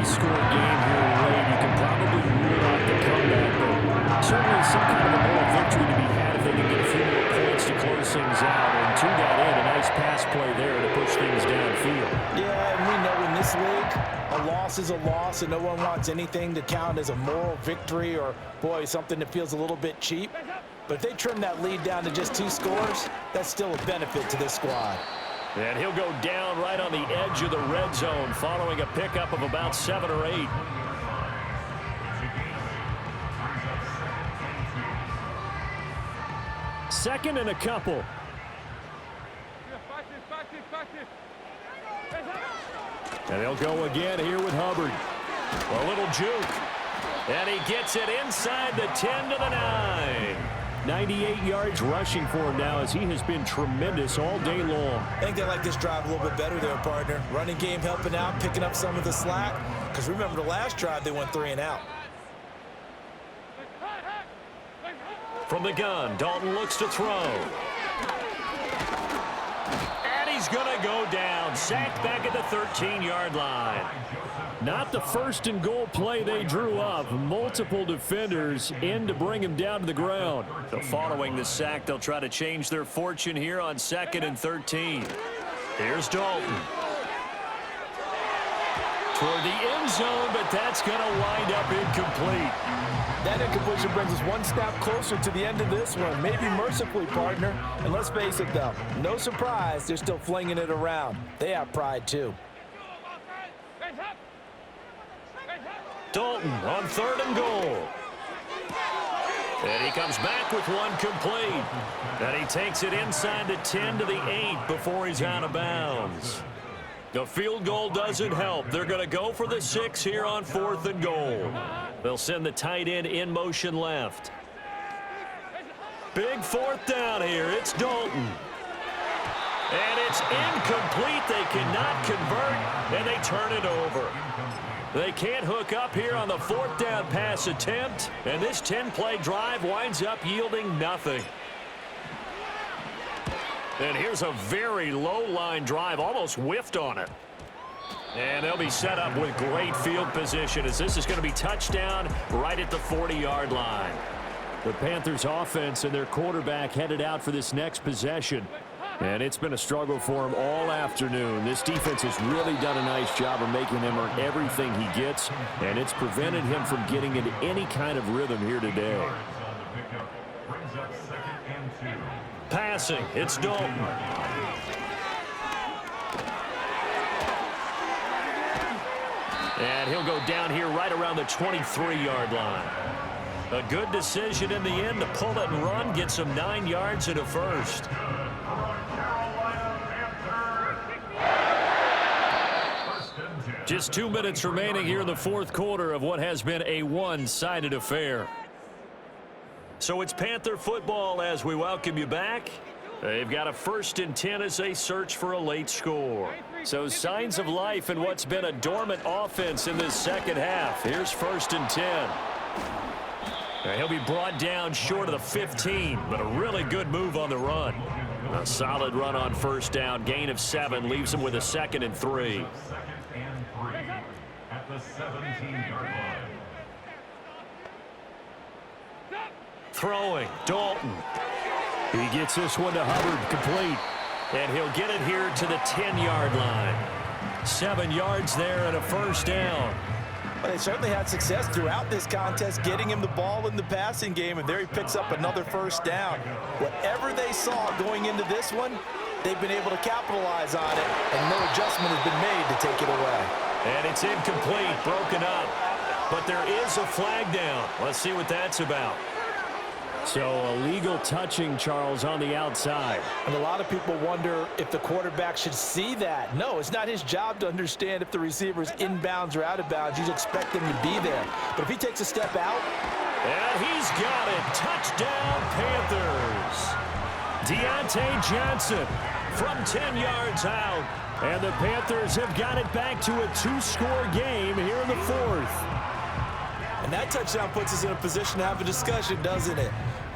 low-scoring game here late. You can probably rule out the comeback, but certainly some kind of a moral victory to be had if they can get a few more points to close things out. And to that end, a nice pass play there to push things downfield. Yeah, and we know in this league, a loss is a loss, and no one wants anything to count as a moral victory or, boy, something that feels a little bit cheap. But if they trim that lead down to just 2 scores, that's still a benefit to this squad. And he'll go down right on the edge of the red zone following a pickup of about 7 or 8. Second and a couple. And they'll go again here with Hubbard. A little juke. And he gets it inside the 10 to the 9. 98 yards rushing for him now as he has been tremendous all day long. I think they like this drive a little bit better there, partner. Running game helping out, picking up some of the slack. Because remember the last drive, they went 3 and out. From the gun, Dalton looks to throw. And he's going to go down. Sacked back at the 13-yard line. Not the first and goal play they drew up. Multiple defenders in to bring him down to the ground. So following the sack, they'll try to change their fortune here on 2nd and 13. Here's Dalton. Toward the end zone, but that's going to wind up incomplete. That incompletion brings us one step closer to the end of this one. Maybe mercifully, partner. And let's face it, though, no surprise, they're still flinging it around. They have pride, too. Dalton on 3rd and goal. And he comes back with one complete. And he takes it inside the 10 to the 8 before he's out of bounds. The field goal doesn't help. They're going to go for the 6 here on 4th and goal. They'll send the tight end in motion left. Big 4th down here. It's Dalton. And it's incomplete. They cannot convert, and they turn it over. They can't hook up here on the 4th down pass attempt, and this 10-play drive winds up yielding nothing. And here's a very low-line drive, almost whiffed on it. And they'll be set up with great field position as this is going to be touchdown right at the 40-yard line. The Panthers offense and their quarterback headed out for this next possession. And it's been a struggle for him all afternoon. This defense has really done a nice job of making him earn everything he gets, and it's prevented him from getting into any kind of rhythm here today. Passing, it's Dalton. And he'll go down here right around the 23-yard line. A good decision in the end to pull it and run, get some 9 yards and a first. Just 2 minutes remaining here in the 4th quarter of what has been a one-sided affair. So it's Panther football as we welcome you back. They've got a 1st and 10 as they search for a late score. So signs of life in what's been a dormant offense in this second half. Here's 1st and 10. He'll be brought down short of the 15, but a really good move on the run. A solid run on 1st down, gain of 7, leaves him with a 2nd and 3. At the 17-yard line. Throwing, Dalton. He gets this one to Hubbard, complete. And he'll get it here to the 10-yard line. 7 yards there and a 1st down. Well, they certainly had success throughout this contest, getting him the ball in the passing game, and there he picks up another 1st down. Whatever they saw going into this one, they've been able to capitalize on it, and no adjustment has been made to take it away. And it's incomplete, broken up. But there is a flag down. Let's see what that's about. So illegal touching, Charles, on the outside. And a lot of people wonder if the quarterback should see that. No, it's not his job to understand if the receiver's inbounds or out of bounds. You expect him to be there. But if he takes a step out. And he's got it. Touchdown, Panthers. Deontay Johnson from 10 yards out. And the Panthers have got it back to a 2-score game here in the 4th. And that touchdown puts us in a position to have a discussion, doesn't it?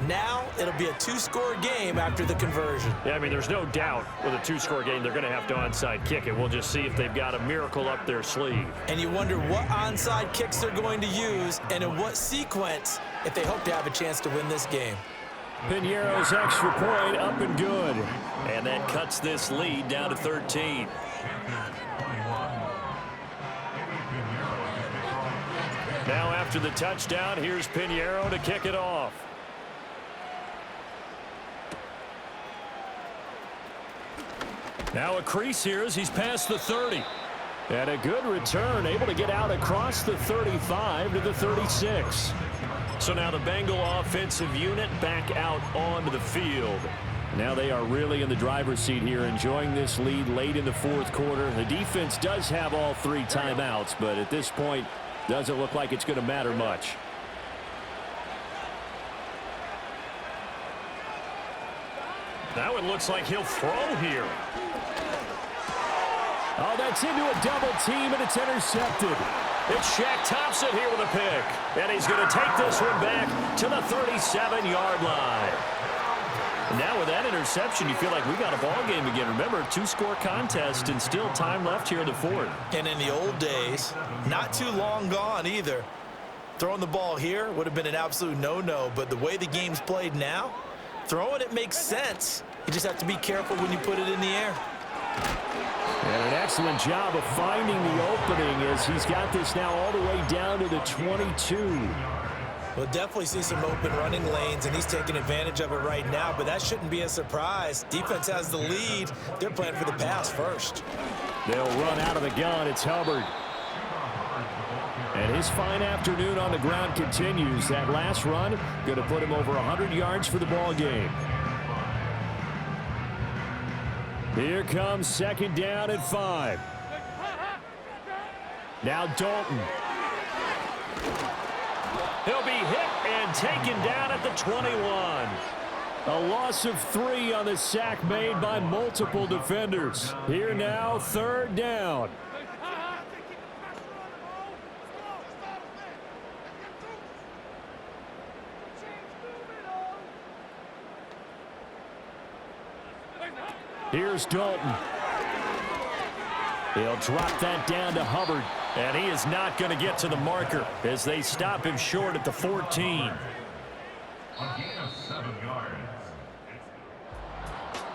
Now it'll be a two-score game after the conversion. Yeah, I mean, there's no doubt with a two-score game, they're going to have to onside kick it. We'll just see if they've got a miracle up their sleeve. And you wonder what onside kicks they're going to use and in what sequence if they hope to have a chance to win this game. Piñeiro's extra point up and good. And that cuts this lead down to 13. Now after the touchdown, here's Piñeiro to kick it off. Now a crease here as he's past the 30. And a good return, able to get out across the 35 to the 36. So now the Bengal offensive unit back out onto the field. Now they are really in the driver's seat here, enjoying this lead late in the fourth quarter. The defense does have all 3 timeouts, but at this point, doesn't look like it's going to matter much. Now it looks like he'll throw here. Oh, that's into a double team, and it's intercepted. It's Shaq Thompson here with a pick. And he's going to take this one back to the 37-yard line. Now with that interception, you feel like we got a ball game again. Remember, a 2-score contest and still time left here in the fourth. And in the old days, not too long gone either. Throwing the ball here would have been an absolute no-no, but the way the game's played now, throwing it makes sense. You just have to be careful when you put it in the air. And an excellent job of finding the opening as he's got this now all the way down to the 22. We'll definitely see some open running lanes, and he's taking advantage of it right now, but that shouldn't be a surprise. Defense has the lead. They're playing for the pass first. They'll run out of the gun. It's Hubbard. And his fine afternoon on the ground continues. That last run going to put him over 100 yards for the ball game. Here comes second down and 5. Now Dalton. He'll be hit and taken down at the 21. A loss of 3 on the sack made by multiple defenders. Here now, third down. Here's Dalton. He'll drop that down to Hubbard. And he is not going to get to the marker as they stop him short at the 14. A gain of 7 yards.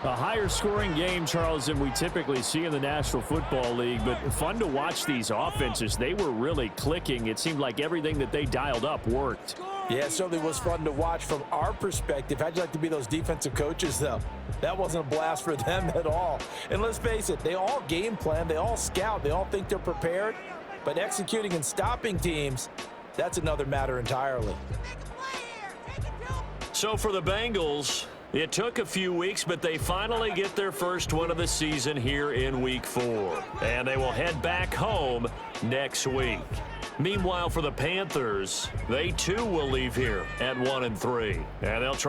A higher scoring game, Charles, than we typically see in the National Football League, but fun to watch these offenses. They were really clicking. It seemed like everything that they dialed up worked. Yeah, it certainly was fun to watch from our perspective. How'd you like to be those defensive coaches, though? That wasn't a blast for them at all. And let's face it, they all game plan, they all scout, they all think they're prepared. But executing and stopping teams, that's another matter entirely. So for the Bengals, it took a few weeks, but they finally get their first one of the season here in Week 4. And they will head back home next week. Meanwhile, for the Panthers, they too will leave here at 1-3. And they'll try